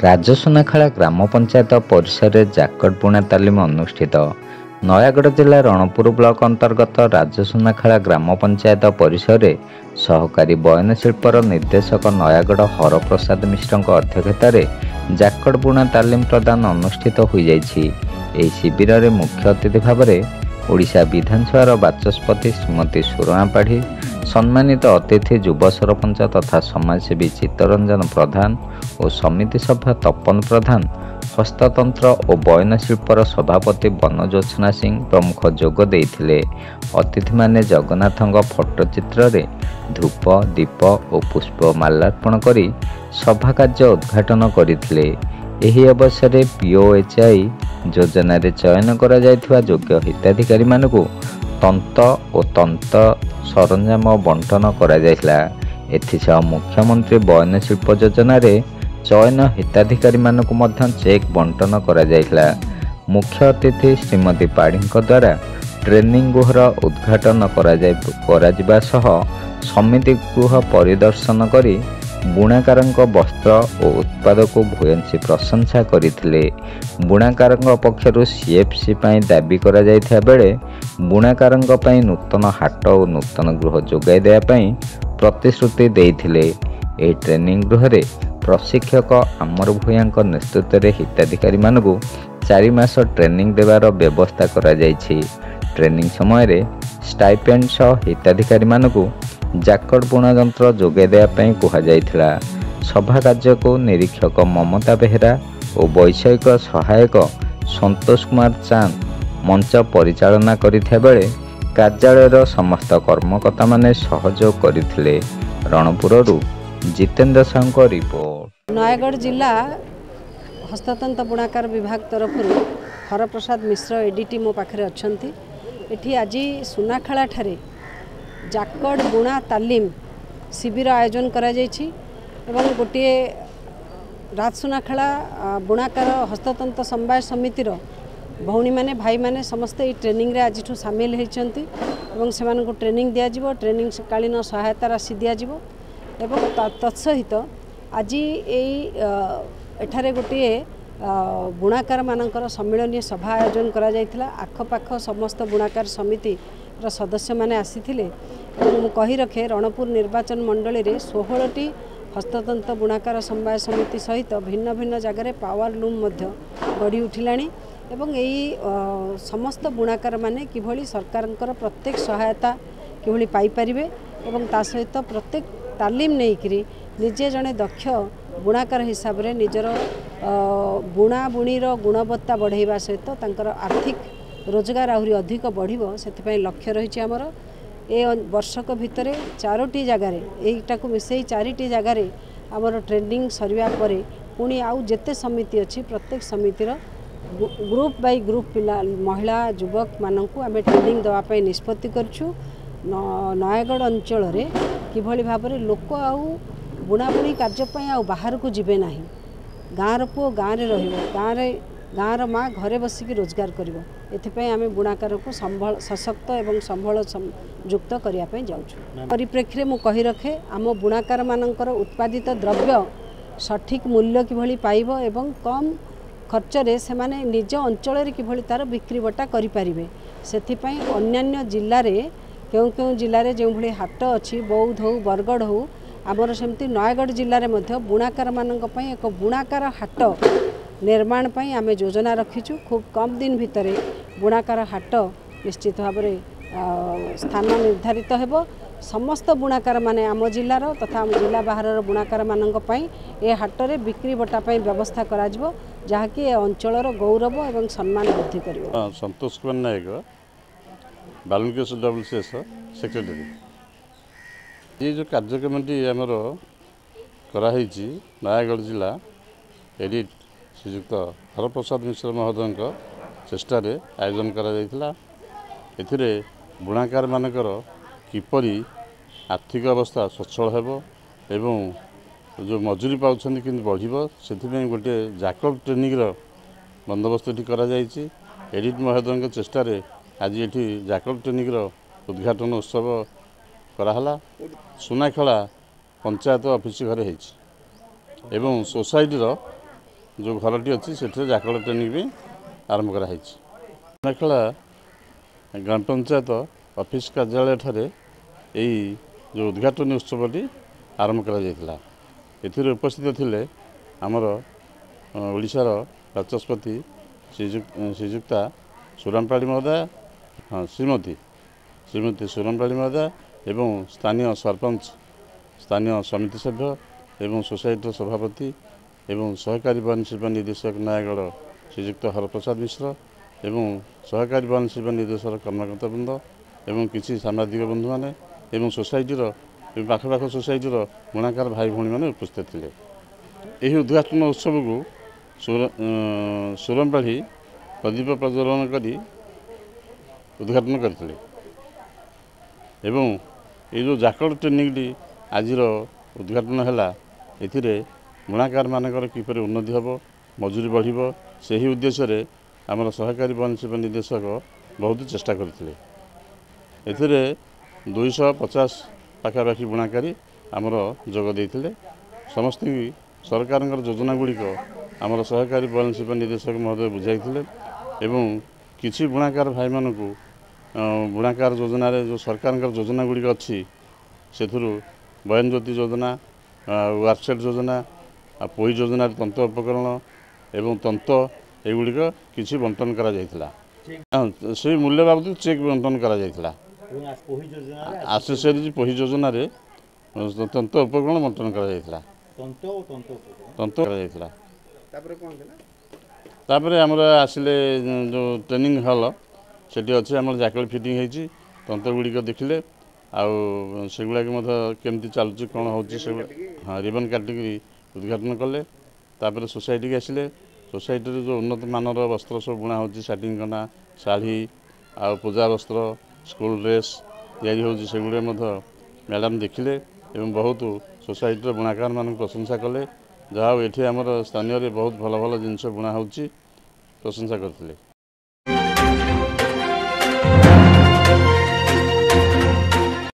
ରାଜସୁନାଖେଳା ଗ୍ରାମ ପଞ୍ଚାୟତ ପରିସରରେ ଜାକଟ ବୁଣା ତାଲିମ ଅନୁଷ୍ଠିତ। ନୟାଗଡ଼ ଜିଲ୍ଲା ରଣପୁର ବ୍ଲକ ଅନ୍ତର୍ଗତ ରାଜସୁନାଖେଳା ଗ୍ରାମ ପଞ୍ଚାୟତ ପରିସରରେ ସହକାରୀ ବୟନଶିଳ୍ପର ନିର୍ଦ୍ଦେଶକ ନୟାଗଡ଼ ହରପ୍ରସାଦ ମିଶ୍ରଙ୍କ ଅଧ୍ୟକ୍ଷତାରେ ଜାକଟ ବୁଣା ତାଲିମ ପ୍ରଦାନ ଅନୁଷ୍ଠିତ ହୋଇଯାଇଛି। ଏହି ଶିବିରରେ ମୁଖ୍ୟ ଅତିଥି ଭାବରେ ଓଡ଼ିଶା ବିଧାନସଭାର ବାଚସ୍ପତି ଶ୍ରୀମତୀ ସୁରମା ପାଢ଼ୀ, ସମ୍ମାନିତ ଅତିଥି ଯୁବ ସରପଞ୍ଚ ତଥା ସମାଜସେବୀ ଚିତ୍ତରଞ୍ଜନ ପ୍ରଧାନ ଓ ସମିତି ସଭ୍ୟ ତପନ ପ୍ରଧାନ, ହସ୍ତତନ୍ତ୍ର ଓ ବୟନଶିଳ୍ପର ସଭାପତି ବନଜୋତ୍ସ୍ନା ସିଂ ପ୍ରମୁଖ ଯୋଗ ଦେଇଥିଲେ। ଅତିଥିମାନେ ଜଗନ୍ନାଥଙ୍କ ଫଟୋଚିତ୍ରରେ ଧୂପ, ଦୀପ ଓ ପୁଷ୍ପ ମାଲ୍ୟାର୍ପଣ କରି ସଭା କାର୍ଯ୍ୟ ଉଦ୍ଘାଟନ କରିଥିଲେ। ଏହି ଅବସରରେ POHI ଯୋଜନାରେ ଚୟନ କରାଯାଇଥିବା ଯୋଗ୍ୟ ହିତାଧିକାରୀମାନଙ୍କୁ ତନ୍ତ ଓ ତନ୍ତ ସରଞ୍ଜାମ ବଣ୍ଟନ କରାଯାଇଥିଲା। ଏଥିସହ ମୁଖ୍ୟମନ୍ତ୍ରୀ ବୟନଶିଳ୍ପ ଯୋଜନାରେ ଚୟନ ହିତାଧିକାରୀମାନଙ୍କୁ ମଧ୍ୟ ଚେକ୍ ବଣ୍ଟନ କରାଯାଇଥିଲା। ମୁଖ୍ୟ ଅତିଥି ଶ୍ରୀମତୀ ପାଢ଼ୀଙ୍କ ଦ୍ୱାରା ଟ୍ରେନିଂ ଗୃହର ଉଦ୍ଘାଟନ କରାଯିବା ସହ ସମିତି ଗୃହ ପରିଦର୍ଶନ କରି ବୁଣାକାରଙ୍କ ବସ୍ତ୍ର ଓ ଉତ୍ପାଦକୁ ଭୂୟସୀ ପ୍ରଶଂସା କରିଥିଲେ। ବୁଣାକାରଙ୍କ ପକ୍ଷରୁ CFC ପାଇଁ ଦାବି କରାଯାଇଥିବା ବେଳେ ବୁଣାକାରଙ୍କ ପାଇଁ ନୂତନ ହାଟ ଓ ନୂତନ ଗୃହ ଯୋଗାଇ ଦେବା ପାଇଁ ପ୍ରତିଶ୍ରୁତି ଦେଇଥିଲେ। ଏହି ଟ୍ରେନିଂ ଗୃହରେ ପ୍ରଶିକ୍ଷକ ଆମର ଭୂୟାଙ୍କ ନେତୃତ୍ୱରେ ହିତାଧିକାରୀମାନଙ୍କୁ 4 ମାସ ଟ୍ରେନିଂ ଦେବାର ବ୍ୟବସ୍ଥା କରାଯାଇଛି। ଟ୍ରେନିଂ ସମୟରେ ଷ୍ଟାଇପେଣ୍ଡ ସହ ହିତାଧିକାରୀମାନଙ୍କୁ ଜାକଟ ବୁଣା ଯନ୍ତ୍ର ଯୋଗାଇ ଦେବା ପାଇଁ କୁହାଯାଇଥିଲା। ସଭା କାର୍ଯ୍ୟକୁ ନିରୀକ୍ଷକ ମମତା ବେହେରା ଓ ବୈଷୟିକ ସହାୟକ ସନ୍ତୋଷ କୁମାର ଚାନ୍ଦ ମଞ୍ଚ ପରିଚାଳନା କରିଥିବା ବେଳେ କାର୍ଯ୍ୟାଳୟର ସମସ୍ତ କର୍ମକର୍ତ୍ତାମାନେ ସହଯୋଗ କରିଥିଲେ। ରଣପୁରରୁ ଜିତେନ୍ଦ୍ର ସାହୁଙ୍କ ରିପୋର୍ଟ। ନୟାଗଡ଼ ଜିଲ୍ଲା ହସ୍ତତନ୍ତ ବୁଣାକାର ବିଭାଗ ତରଫରୁ ହରପ୍ରସାଦ ମିଶ୍ର ଏଡିଟି ମୋ ପାଖରେ ଅଛନ୍ତି। ଏଠି ଆଜି ସୁନାଖେଳାଠାରେ ଜାକଟ ବୁଣା ତାଲିମ ଶିବିର ଆୟୋଜନ କରାଯାଇଛି ଏବଂ ଗୋଟିଏ ରାଜସୁନାଖେଳା ବୁଣାକାର ହସ୍ତତନ୍ତ ସମବାୟ ସମିତିର ଭଉଣୀମାନେ ଭାଇମାନେ ସମସ୍ତେ ଏହି ଟ୍ରେନିଂରେ ଆଜିଠୁ ସାମିଲ ହୋଇଛନ୍ତି ଏବଂ ସେମାନଙ୍କୁ ଟ୍ରେନିଂ ଦିଆଯିବ। ଟ୍ରେନିଂ କାଳୀନ ସହାୟତା ରାଶି ଦିଆଯିବ ଏବଂ ତତ୍ସହିତ ଆଜି ଏଠାରେ ଗୋଟିଏ ବୁଣାକାର ମାନଙ୍କର ସମ୍ମିଳନୀ ସଭା ଆୟୋଜନ କରାଯାଇଥିଲା। ଆଖପାଖ ସମସ୍ତ ବୁଣାକାର ସମିତିର ସଦସ୍ୟମାନେ ଆସିଥିଲେ ଏବଂ ମୁଁ କହି ରଖେ ରଣପୁର ନିର୍ବାଚନ ମଣ୍ଡଳୀରେ 16ଟି ହସ୍ତତନ୍ତ ବୁଣାକାର ସମବାୟ ସମିତି ସହିତ ଭିନ୍ନ ଭିନ୍ନ ଜାଗାରେ ପାୱାର ଲୁମ୍ ମଧ୍ୟ ଗଢ଼ି ଉଠିଲାଣି ଏବଂ ଏହି ସମସ୍ତ ବୁଣାକାର ମାନେ କିଭଳି ସରକାରଙ୍କର ପ୍ରତ୍ୟେକ ସହାୟତା କିଭଳି ପାଇପାରିବେ ଏବଂ ତା ସହିତ ପ୍ରତ୍ୟେକ ତାଲିମ ନେଇକରି ନିଜେ ଜଣେ ଦକ୍ଷ ବୁଣାକାର ହିସାବରେ ନିଜର ବୁଣାବୁଣିର ଗୁଣବତ୍ତା ବଢ଼ାଇବା ସହିତ ତାଙ୍କର ଆର୍ଥିକ ରୋଜଗାର ଆହୁରି ଅଧିକ ବଢ଼ିବ, ସେଥିପାଇଁ ଲକ୍ଷ୍ୟ ରହିଛି ଆମର। ଏ ବର୍ଷକ ଭିତରେ 4ଟି ଜାଗାରେ ଏଇଟାକୁ ମିଶାଇ 4ଟି ଜାଗାରେ ଆମର ଟ୍ରେନିଂ ସରିବା ପରେ ପୁଣି ଆଉ ଯେତେ ସମିତି ଅଛି ପ୍ରତ୍ୟେକ ସମିତିର ଗ୍ରୁପ ବାଇ ଗ୍ରୁପ ପିଲା ମହିଳା ଯୁବକମାନଙ୍କୁ ଆମେ ଟ୍ରେନିଂ ଦେବା ପାଇଁ ନିଷ୍ପତ୍ତି କରିଛୁ। ନୟାଗଡ଼ ଅଞ୍ଚଳରେ କିଭଳି ଭାବରେ ଲୋକ ଆଉ ବୁଣାବୁଣି କାର୍ଯ୍ୟ ପାଇଁ ଆଉ ବାହାରକୁ ଯିବେ ନାହିଁ, ଗାଁର ପୁଅ ଗାଁରେ ରହିବ, ଗାଁର ମା ଘରେ ବସିକି ରୋଜଗାର କରିବ। ଏଥିପାଇଁ ଆମେ ବୁଣାକାରକୁ ସଶକ୍ତ ଏବଂ ସମ୍ବଳ ଯୁକ୍ତ କରିବା ପାଇଁ ଯାଉଛୁ। ପରିପ୍ରେକ୍ଷୀରେ ମୁଁ କହି ରଖେ ଆମ ବୁଣାକାରମାନଙ୍କର ଉତ୍ପାଦିତ ଦ୍ରବ୍ୟ ସଠିକ୍ ମୂଲ୍ୟ କିଭଳି ପାଇବ ଏବଂ କମ୍ ଖର୍ଚ୍ଚରେ ସେମାନେ ନିଜ ଅଞ୍ଚଳରେ କିଭଳି ତାର ବିକ୍ରି ବଟା କରିପାରିବେ, ସେଥିପାଇଁ ଅନ୍ୟାନ୍ୟ ଜିଲ୍ଲାରେ କେଉଁ ଜିଲ୍ଲାରେ ଯେଉଁଭଳି ହାଟ ଅଛି, ବୌଦ୍ଧ ହେଉ ବରଗଡ଼ ହେଉ, ଆମର ସେମିତି ନୟାଗଡ଼ ଜିଲ୍ଲାରେ ମଧ୍ୟ ବୁଣାକାରମାନଙ୍କ ପାଇଁ ଏକ ବୁଣାକାର ହାଟ ନିର୍ମାଣ ପାଇଁ ଆମେ ଯୋଜନା ରଖିଛୁ। ଖୁବ୍ କମ୍ ଦିନ ଭିତରେ ବୁଣାକାର ହାଟ ନିଶ୍ଚିତ ଭାବରେ ସ୍ଥାନ ନିର୍ଦ୍ଧାରିତ ହେବ। ସମସ୍ତ ବୁଣାକାର ମାନେ ଆମ ଜିଲ୍ଲାର ତଥା ଆମ ଜିଲ୍ଲା ବାହାରର ବୁଣାକାରମାନଙ୍କ ପାଇଁ ଏ ହାଟରେ ବିକ୍ରି ବଟା ପାଇଁ ବ୍ୟବସ୍ଥା କରାଯିବ, ଯାହାକି ଏ ଅଞ୍ଚଳର ଗୌରବ ଏବଂ ସମ୍ମାନ ବୃଦ୍ଧି କରିବ। Santosh Kumar Nayak, Balunkeswar WCS secretary. ये जो कार्यक्रमटी आमर कराही नयागढ़ जिला एडिट श्रीजुक्त हरप्रसाद मिश्र महोदय चेष्टार आयोजन करा बुणाकार मानकर किपरि आर्थिक अवस्था सचल हेब एवं जो मजूरी पाँच कि बढ़ से गोटे जाकट ट्रेनिंग बंदोबस्त ये करा एडिट महोदय चेष्टार आज ये जाकट ट्रेनिंग उद्घाटन उत्सव कराला सुनाखेला पंचायत ऑफिस घरे एवं सोसाइटी जो घरटी अच्छी से जाकड़ ट्रेनिंग भी आरंभ कराई। सुनाखेला ग्राम पंचायत ऑफिस कार्यालय ठारे यही जो उद्घाटन उत्सवटी आरंभ करा उपस्थित थिले आमर ओडिशार बाचस्पति श्रीजुक्ता सुरामपाड़ी महोदय, हाँ श्रीमती सुरामपाड़ी महोदय एवं स्थानीय सरपंच, स्थानीय समिति सभ्य एवं सोसाइटी सभापति एवं सहकारी बयन शिल्प निर्देशक नयागढ़ श्रीजुक्त हरप्रसाद मिश्र एवं सहकारी बयन शिल्प निर्देशक कर्मकर्ता बृंद एवं किसी सामाजिक बंधु मैंने एवं सोसाइटीर पाखपाख सोसाइटीर बुणाकार भाई भौणी मैंने उपस्थित थे। यही उद्घाटन उत्सव को सुरमपाढ़ी प्रदीप प्रज्वलन करी उद्घाटन करते एवं ये जो जाकड़ ट्रेनिंग आज उद्घाटन है एथिरे बुणाकार मानकर किपर उन्नति हम मजूरी बढ़ से ही उद्देश्य आमर सहकारी बयन शिल्प निर्देशक बहुत चेष्टा करते। एथिरे 250 पाखापाखि बुणाकारी आमर जोग देते। समस्त सरकार योजना गुड़िक आमर सहकारी बयन शिल्प निर्देशक महोदय बुझाई एवं किसी बुणाकार भाई मान को बुणाकार योजना जो सरकार योजना गुड़िक अच्छी से बयन ज्योति योजना, वार्कसेट योजना, पोई योजना तंत्र उपकरण एवं तंत्र एगुड़िक किसी बंटन करा से मूल्य बाबद चेक बंटन करा आसेसरीज पोही योजना तंत्र उपकरण बंटन करा आमर आसिले जो ट्रेनिंग हॉल सेठी अच्छे आम जाकड़ फिटिंग होती तंत्र गुड़िक देखिले आगुड़ा केमती चलुची कौन हो हाँ रिबन काटिक उद्घाटन कले। सोसाइटी आसिले सोसाइटी जो उन्नत मानर वस्त्र सब बुणा हो साटिंग कना शाढ़ी आ पूजा वस्त्र स्कूल ड्रेस तैयारी होगुड़ा मैडम देखिले एवं बहुत सोसाइटी बुणाकार मान प्रशंसा कले जहाँ ये आमर स्थानीय बहुत भल भल जिनस बुणा हो प्रशंसा करते।